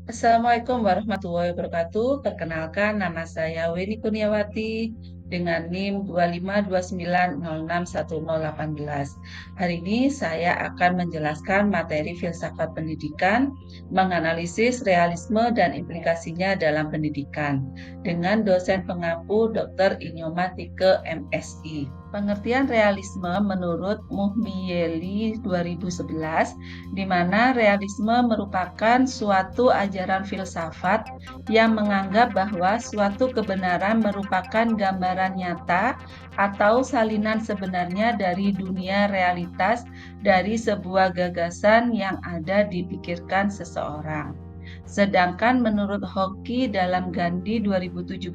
Assalamualaikum warahmatullahi wabarakatuh. Perkenalkan, nama saya Weni Kurniawati dengan NIM 252906118. Hari ini saya akan menjelaskan materi filsafat pendidikan, menganalisis realisme dan implikasinya dalam pendidikan dengan dosen pengampu Dr. Inyoma Tike MSI. Pengertian realisme menurut Muhmiyeli 2011, di mana realisme merupakan suatu ajaran filsafat yang menganggap bahwa suatu kebenaran merupakan gambaran nyata atau salinan sebenarnya dari dunia realitas dari sebuah gagasan yang ada dipikirkan seseorang. Sedangkan menurut Hoki dalam Gandhi 2017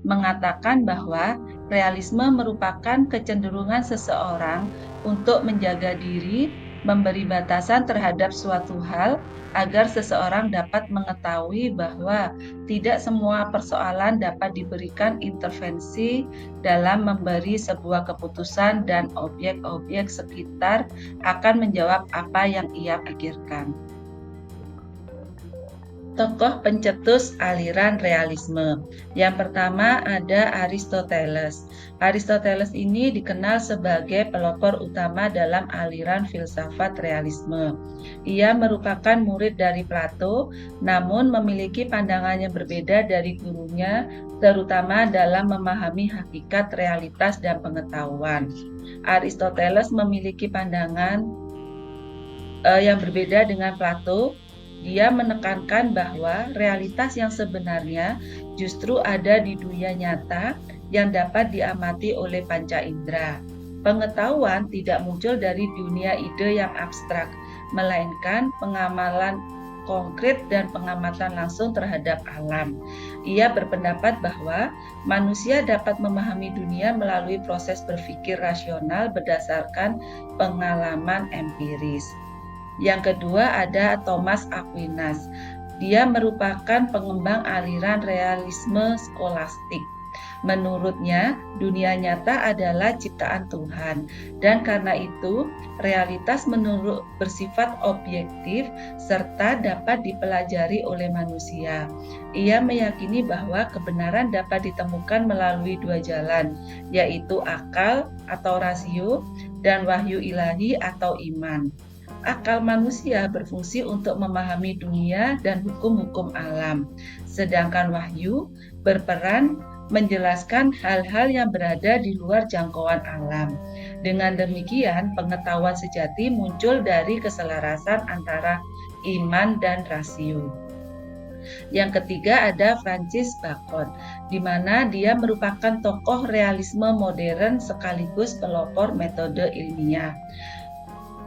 mengatakan bahwa realisme merupakan kecenderungan seseorang untuk menjaga diri, memberi batasan terhadap suatu hal agar seseorang dapat mengetahui bahwa tidak semua persoalan dapat diberikan intervensi dalam memberi sebuah keputusan dan objek-objek sekitar akan menjawab apa yang ia pikirkan. Tokoh pencetus aliran realisme. Yang pertama ada Aristoteles. Aristoteles ini dikenal sebagai pelopor utama dalam aliran filsafat realisme. Ia merupakan murid dari Plato, namun memiliki pandangan yang berbeda dari gurunya, terutama dalam memahami hakikat realitas dan pengetahuan. Aristoteles memiliki pandangan yang berbeda dengan Plato. Dia menekankan bahwa realitas yang sebenarnya justru ada di dunia nyata yang dapat diamati oleh panca indera. Pengetahuan tidak muncul dari dunia ide yang abstrak, melainkan pengamalan konkret dan pengamatan langsung terhadap alam. Ia berpendapat bahwa manusia dapat memahami dunia melalui proses berpikir rasional berdasarkan pengalaman empiris. Yang kedua ada Thomas Aquinas. Dia merupakan pengembang aliran realisme skolastik. Menurutnya, dunia nyata adalah ciptaan Tuhan, dan karena itu realitas bersifat objektif serta dapat dipelajari oleh manusia. Ia meyakini bahwa kebenaran dapat ditemukan melalui dua jalan, yaitu akal atau rasio dan wahyu ilahi atau iman. Akal manusia berfungsi untuk memahami dunia dan hukum-hukum alam, sedangkan wahyu berperan menjelaskan hal-hal yang berada di luar jangkauan alam. Dengan demikian, pengetahuan sejati muncul dari keselarasan antara iman dan rasio. Yang ketiga ada Francis Bacon, di mana dia merupakan tokoh realisme modern sekaligus pelopor metode ilmiah.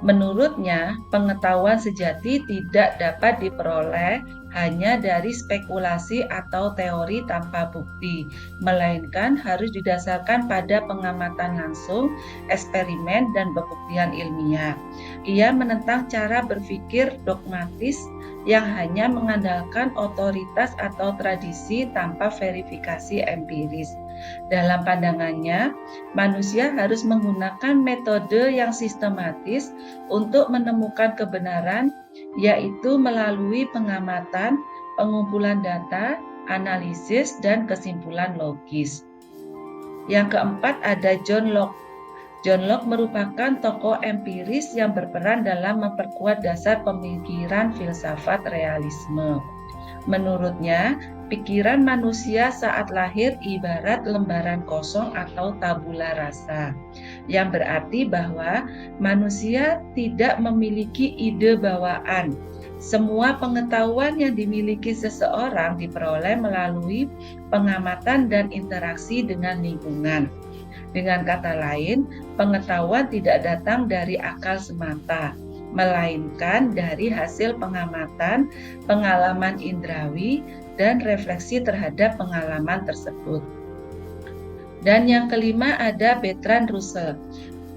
Menurutnya, pengetahuan sejati tidak dapat diperoleh hanya dari spekulasi atau teori tanpa bukti, melainkan harus didasarkan pada pengamatan langsung, eksperimen, dan pembuktian ilmiah. Ia menentang cara berpikir dogmatis yang hanya mengandalkan otoritas atau tradisi tanpa verifikasi empiris. Dalam pandangannya, manusia harus menggunakan metode yang sistematis untuk menemukan kebenaran, yaitu melalui pengamatan, pengumpulan data, analisis, dan kesimpulan logis. Yang keempat ada John Locke. John Locke merupakan tokoh empiris yang berperan dalam memperkuat dasar pemikiran filsafat realisme. Menurutnya, pikiran manusia saat lahir ibarat lembaran kosong atau tabula rasa, yang berarti bahwa manusia tidak memiliki ide bawaan. Semua pengetahuan yang dimiliki seseorang diperoleh melalui pengamatan dan interaksi dengan lingkungan. Dengan kata lain, pengetahuan tidak datang dari akal semata, melainkan dari hasil pengamatan, pengalaman indrawi, dan refleksi terhadap pengalaman tersebut. Dan yang kelima ada Bertrand Russell.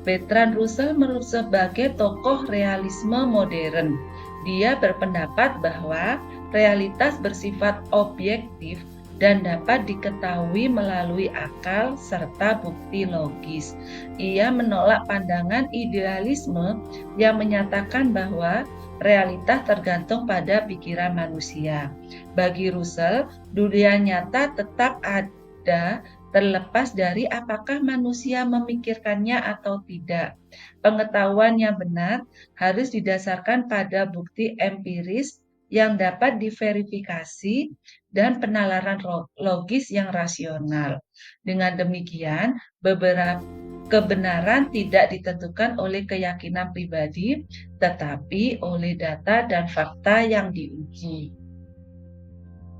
Bertrand Russell sebagai tokoh realisme modern. Dia berpendapat bahwa realitas bersifat objektif dan dapat diketahui melalui akal serta bukti logis. Ia menolak pandangan idealisme yang menyatakan bahwa realitas tergantung pada pikiran manusia. Bagi Russell, dunia nyata tetap ada terlepas dari apakah manusia memikirkannya atau tidak. Pengetahuan yang benar harus didasarkan pada bukti empiris yang dapat diverifikasi dan penalaran logis yang rasional. Dengan demikian, beberapa kebenaran tidak ditentukan oleh keyakinan pribadi, tetapi oleh data dan fakta yang diuji.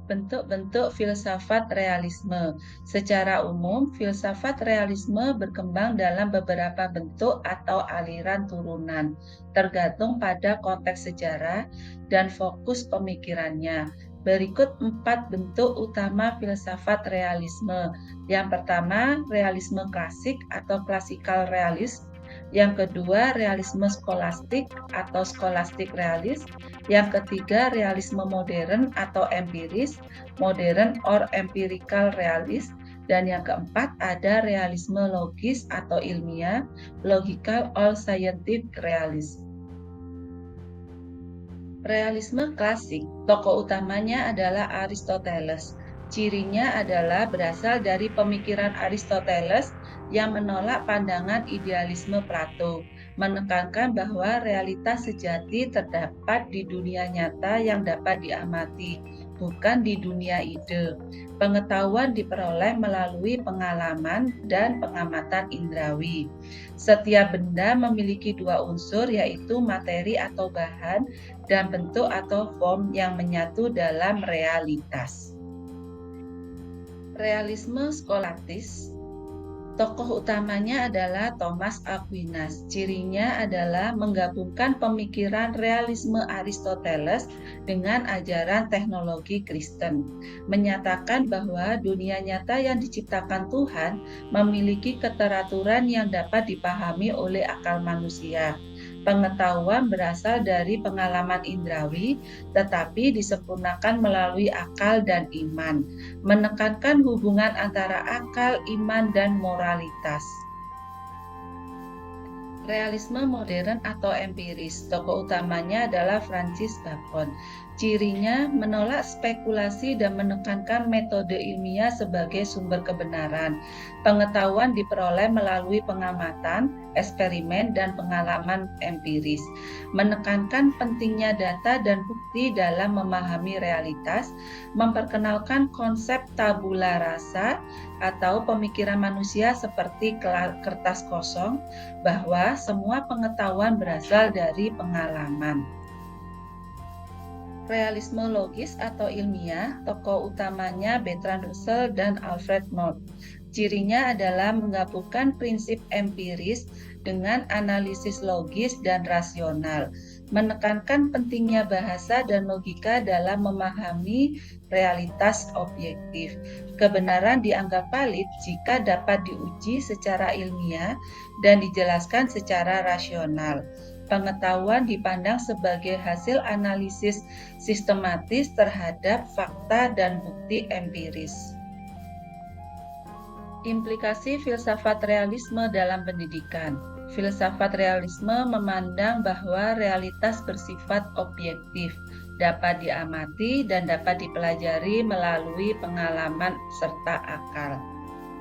Bentuk-bentuk filsafat realisme. Secara umum, filsafat realisme berkembang dalam beberapa bentuk atau aliran turunan, tergantung pada konteks sejarah dan fokus pemikirannya. Berikut 4 bentuk utama filsafat realisme. Yang pertama, realisme klasik atau classical realist. Yang kedua, realisme skolastik atau scholastic realist. Yang ketiga, realisme modern atau empiris, modern or empirical realist. Dan yang keempat, ada realisme logis atau ilmiah, logical or scientific realist. Realisme klasik, tokoh utamanya adalah Aristoteles. Cirinya adalah berasal dari pemikiran Aristoteles yang menolak pandangan idealisme Plato, menekankan bahwa realitas sejati terdapat di dunia nyata yang dapat diamati, bukan di dunia ide. Pengetahuan diperoleh melalui pengalaman dan pengamatan indrawi. Setiap benda memiliki dua unsur, yaitu materi atau bahan dan bentuk atau form yang menyatu dalam realitas. Realisme skolatis, tokoh utamanya adalah Thomas Aquinas. Cirinya adalah menggabungkan pemikiran realisme Aristoteles dengan ajaran teknologi Kristen, menyatakan bahwa dunia nyata yang diciptakan Tuhan memiliki keteraturan yang dapat dipahami oleh akal manusia. Pengetahuan berasal dari pengalaman indrawi, tetapi disempurnakan melalui akal dan iman, menekankan hubungan antara akal, iman, dan moralitas. Realisme modern atau empiris, tokoh utamanya adalah Francis Bacon. Cirinya menolak spekulasi dan menekankan metode ilmiah sebagai sumber kebenaran. Pengetahuan diperoleh melalui pengamatan, eksperimen, dan pengalaman empiris. Menekankan pentingnya data dan bukti dalam memahami realitas, memperkenalkan konsep tabula rasa atau pemikiran manusia seperti kertas kosong, bahwa semua pengetahuan berasal dari pengalaman. Realisme logis atau ilmiah, tokoh utamanya Bertrand Russell dan Alfred North. Cirinya adalah menggabungkan prinsip empiris dengan analisis logis dan rasional, menekankan pentingnya bahasa dan logika dalam memahami realitas objektif. Kebenaran dianggap valid jika dapat diuji secara ilmiah dan dijelaskan secara rasional. Pengetahuan dipandang sebagai hasil analisis sistematis terhadap fakta dan bukti empiris. Implikasi filsafat realisme dalam pendidikan. Filsafat realisme memandang bahwa realitas bersifat objektif, dapat diamati dan dapat dipelajari melalui pengalaman serta akal.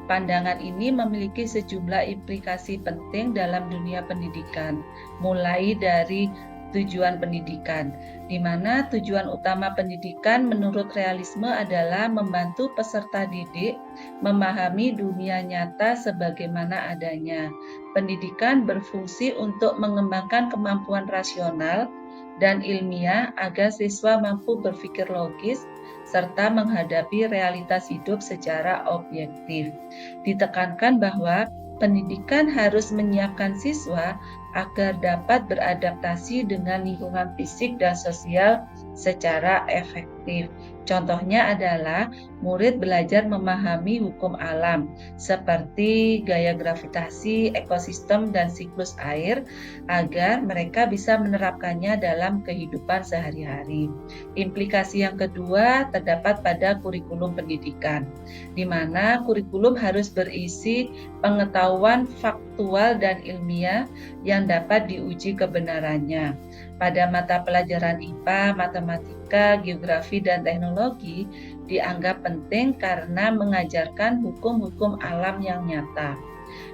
Pandangan ini memiliki sejumlah implikasi penting dalam dunia pendidikan, mulai dari tujuan pendidikan, di mana tujuan utama pendidikan menurut realisme adalah membantu peserta didik memahami dunia nyata sebagaimana adanya. Pendidikan berfungsi untuk mengembangkan kemampuan rasional dan ilmiah agar siswa mampu berpikir logis serta menghadapi realitas hidup secara objektif. Ditekankan bahwa pendidikan harus menyiapkan siswa agar dapat beradaptasi dengan lingkungan fisik dan sosial secara efektif. aktif. Contohnya adalah murid belajar memahami hukum alam seperti gaya gravitasi, ekosistem, dan siklus air agar mereka bisa menerapkannya dalam kehidupan sehari-hari. Implikasi yang kedua terdapat pada kurikulum pendidikan, di mana kurikulum harus berisi pengetahuan faktual dan ilmiah yang dapat diuji kebenarannya. Pada mata pelajaran IPA, matematika, geografi, dan teknologi dianggap penting karena mengajarkan hukum-hukum alam yang nyata.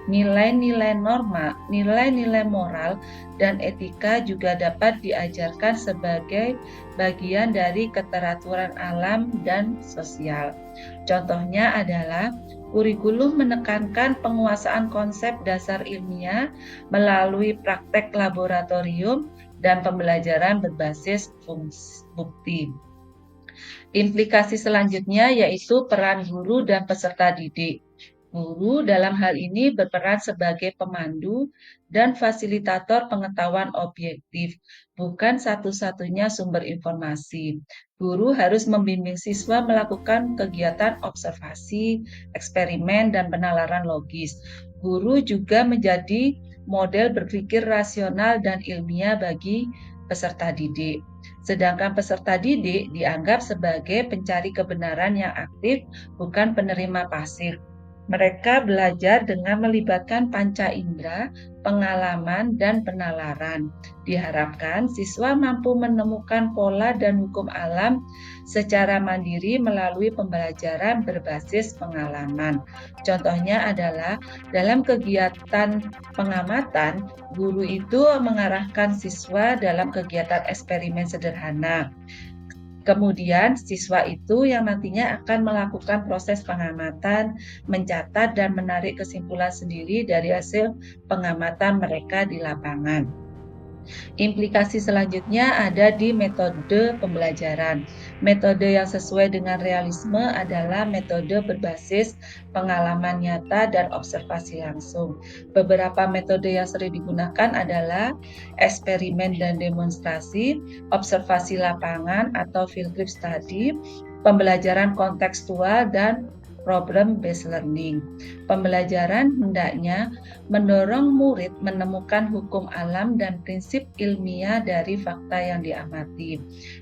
Nilai-nilai norma, nilai-nilai moral, dan etika juga dapat diajarkan sebagai bagian dari keteraturan alam dan sosial. Contohnya adalah kurikulum menekankan penguasaan konsep dasar ilmiah melalui praktek laboratorium dan pembelajaran berbasis bukti. Implikasi selanjutnya yaitu peran guru dan peserta didik. Guru dalam hal ini berperan sebagai pemandu dan fasilitator pengetahuan objektif, bukan satu-satunya sumber informasi. Guru harus membimbing siswa melakukan kegiatan observasi, eksperimen, dan penalaran logis. Guru juga menjadi model berpikir rasional dan ilmiah bagi peserta didik. Sedangkan peserta didik dianggap sebagai pencari kebenaran yang aktif, bukan penerima pasif. Mereka belajar dengan melibatkan panca indera, pengalaman, dan penalaran. Diharapkan siswa mampu menemukan pola dan hukum alam secara mandiri melalui pembelajaran berbasis pengalaman. Contohnya adalah dalam kegiatan pengamatan, guru itu mengarahkan siswa dalam kegiatan eksperimen sederhana. Kemudian siswa itu yang nantinya akan melakukan proses pengamatan, mencatat, dan menarik kesimpulan sendiri dari hasil pengamatan mereka di lapangan. Implikasi selanjutnya ada di metode pembelajaran. Metode yang sesuai dengan realisme adalah metode berbasis pengalaman nyata dan observasi langsung. Beberapa metode yang sering digunakan adalah eksperimen dan demonstrasi, observasi lapangan atau field trip study, pembelajaran kontekstual, dan problem-based learning. Pembelajaran hendaknya mendorong murid menemukan hukum alam dan prinsip ilmiah dari fakta yang diamati.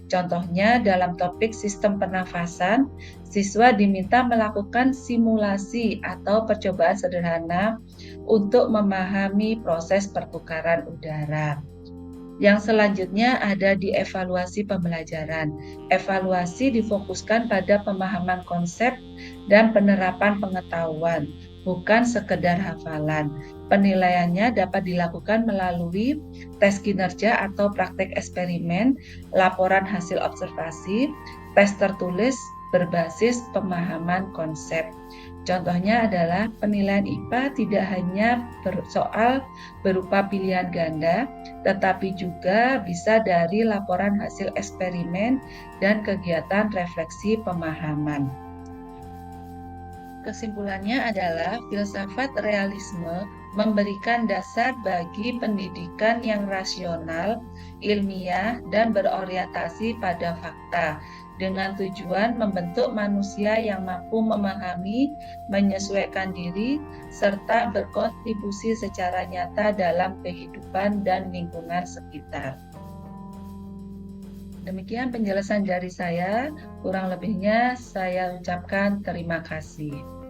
Contohnya dalam topik sistem pernafasan, siswa diminta melakukan simulasi atau percobaan sederhana untuk memahami proses pertukaran udara. Yang selanjutnya ada di evaluasi pembelajaran. Evaluasi difokuskan pada pemahaman konsep dan penerapan pengetahuan, bukan sekedar hafalan. Penilaiannya dapat dilakukan melalui tes kinerja atau praktek eksperimen, laporan hasil observasi, tes tertulis berbasis pemahaman konsep. Contohnya adalah penilaian IPA tidak hanya soal berupa pilihan ganda, tetapi juga bisa dari laporan hasil eksperimen dan kegiatan refleksi pemahaman. Kesimpulannya adalah filsafat realisme memberikan dasar bagi pendidikan yang rasional, ilmiah, dan berorientasi pada fakta, dengan tujuan membentuk manusia yang mampu memahami, menyesuaikan diri, serta berkontribusi secara nyata dalam kehidupan dan lingkungan sekitar. Demikian penjelasan dari saya, kurang lebihnya saya ucapkan terima kasih.